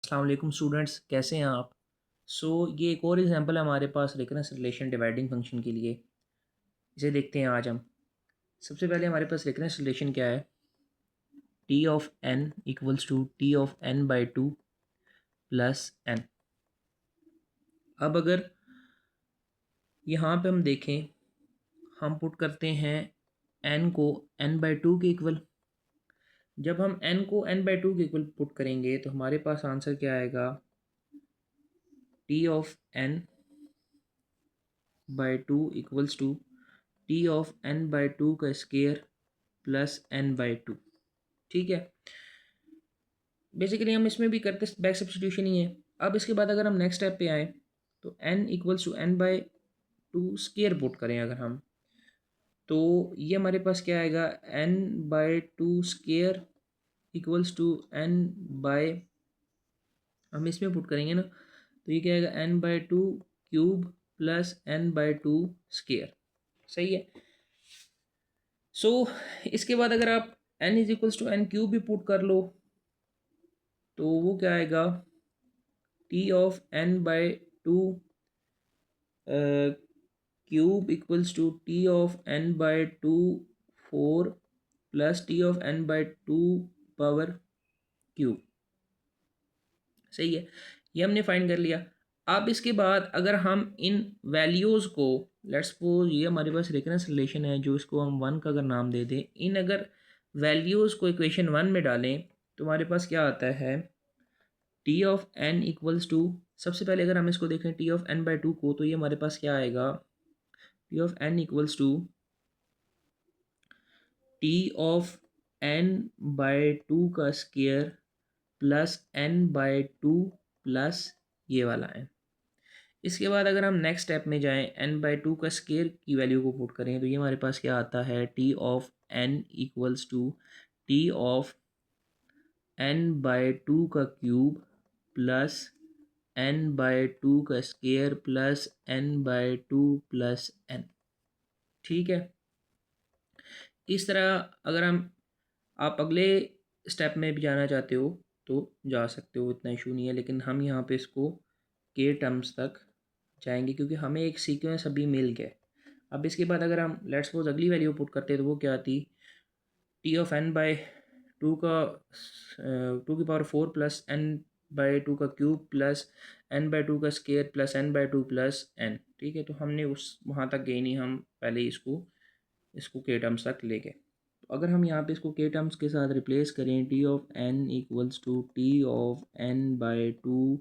अस्सलाम वालेकुम स्टूडेंट्स, कैसे हैं आप? ये एक और एग्जांपल है हमारे पास रिकरेंस रिलेशन डिवाइडिंग फंक्शन के लिए। इसे देखते हैं आज हम। सबसे पहले हमारे पास रिकरेंस रिलेशन क्या है? T of N equals to T of N by two plus n. अब अगर यहाँ पे हम देखें, हम पुट करते हैं एन को एन बाई टू के इक्वल। जब हम एन को एन बाई टू के इक्वल पुट करेंगे तो हमारे पास आंसर क्या आएगा? T of N by two equals to T of N by two का square plus N by two. ठीक है, बेसिकली हम इसमें भी करते बैक सब्स्टिट्यूशन ही है। अब इसके बाद अगर हम नेक्स्ट स्टेप पे आए तो n equals to n by two square put करें अगर हम, तो ये हमारे पास क्या आएगा? N by two square equals to n by, हम इसमें पुट करेंगे ना, तो ये क्या आएगा? N by two cube plus N by two square. सही है। इसके बाद अगर आप n is equals to n cube भी पुट कर लो तो वो क्या आएगा? T of N by two cube equals to T of N by two four plus T of N by two power cube. सही है, ये हमने फाइंड कर लिया। अब इसके बाद अगर हम इन वैल्यूज़ को, लेट्स सपोज ये हमारे पास रेफरेंस रिलेशन है, जो इसको हम वन का अगर नाम दे दें, इन अगर वैल्यूज़ को इक्वेशन वन में डालें तो हमारे पास क्या आता है? T of N equals to, सबसे पहले अगर हम इसको देखें T of N by two को, तो ये हमारे पास क्या आएगा? T of N equals to T of N by two का square plus N by two plus ये वाला एन। इसके बाद अगर हम नेक्स्ट स्टेप में जाएं, एन बाई टू का स्केयर की वैल्यू को पुट करें तो ये हमारे पास क्या आता है? T of N equals to T of N by two का cube plus N by two का square plus N by two plus N. ठीक है, इस तरह अगर हम, आप अगले स्टेप में भी जाना चाहते हो तो जा सकते हो, इतना इशू नहीं है, लेकिन हम यहाँ पे इसको के टर्म्स तक जाएंगे क्योंकि हमें एक सीक्वेंस अभी मिल गया। अब इसके बाद अगर हम लेट्स सपोज अगली वैल्यू पुट करते तो वो क्या आती? T of N by two का टू की power four plus N by two का cube plus N by two का square plus N by two plus N. ठीक है, तो हमने उस वहाँ तक गए नहीं, हम पहले इसको इसको के टर्म्स तक ले गए। तो अगर हम यहाँ पे इसको के टर्म्स के साथ रिप्लेस करें, T of N equals to T of N by two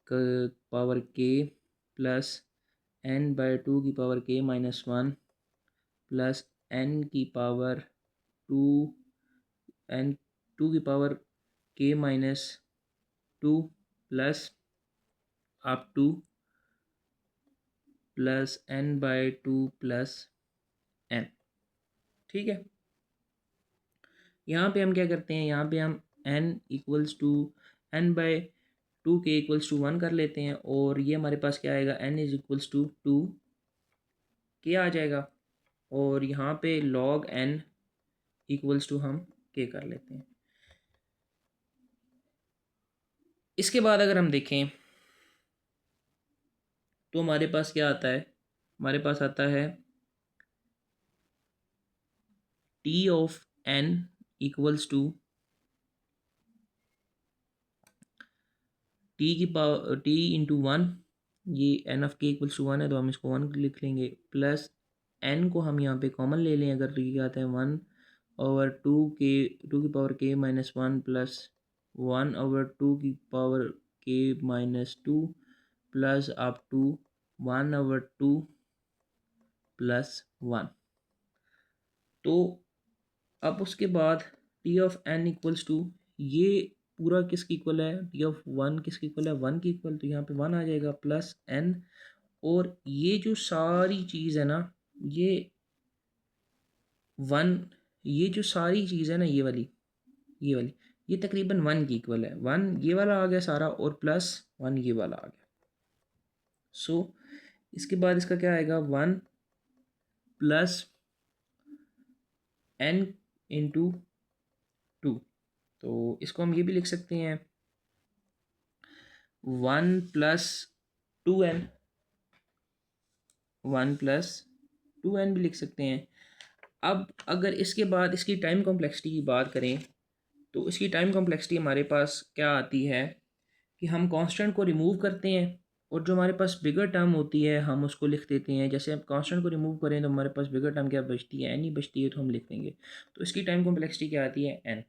power k plus N by two की power k minus one plus n की पावर टू, एन टू की power k minus two plus up to plus N by two plus N. ठीक है, यहाँ पे हम क्या करते हैं? यहाँ पे हम n equals to n by two k equals to one कर लेते हैं और ये हमारे पास क्या आएगा? N is equals to two two k जाएगा और यहाँ पे लॉग एन इक्वल्स टू हम के कर लेते हैं। इसके बाद अगर हम देखें तो हमारे पास क्या आता है? हमारे पास आता है T of N equals to T की पावर टी इंटू वन, ये n of k equals to one है तो हम इसको वन लिख लेंगे, प्लस एन को हम यहाँ पे कॉमन ले लें अगर ये आता है वन ओवर टू की power k minus one plus one over two की power k minus two plus up to one over two plus one. तो अब उसके बाद T of N equals to, ये पूरा किसकी इक्वल है? टी ऑफ वन किसकी इक्वल है? वन की इक्वल, तो यहाँ पे वन आ जाएगा प्लस एन, और ये जो सारी चीज़ है ना, ये वन, ये जो सारी चीज़ है ना, ये वाली ये तकरीबन वन की इक्वल है। वन ये वाला आ गया सारा और प्लस वन ये वाला आ गया। इसके बाद इसका क्या आएगा? One plus n into two, तो इसको हम ये भी लिख सकते हैं 1 + 2n, 1 + 2n भी लिख सकते हैं। अब अगर इसके बाद इसकी टाइम कॉम्प्लेक्सिटी की बात करें तो इसकी टाइम कॉम्प्लेक्सिटी हमारे पास क्या आती है कि हम कांस्टेंट को रिमूव करते हैं और जो हमारे पास बिगर टर्म होती है हम उसको लिख देते हैं। जैसे अब कांस्टेंट को रिमूव करें तो हमारे पास बिगर टर्म क्या बचती है, एन ही बचती है, तो हम लिख देंगे। तो इसकी टाइम कॉम्प्लेक्सिटी क्या आती है, एन।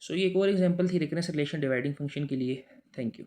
सो ये एक और एग्जांपल थी रिकरेंस रिलेशन डिवाइडिंग फंक्शन के लिए। Thank you.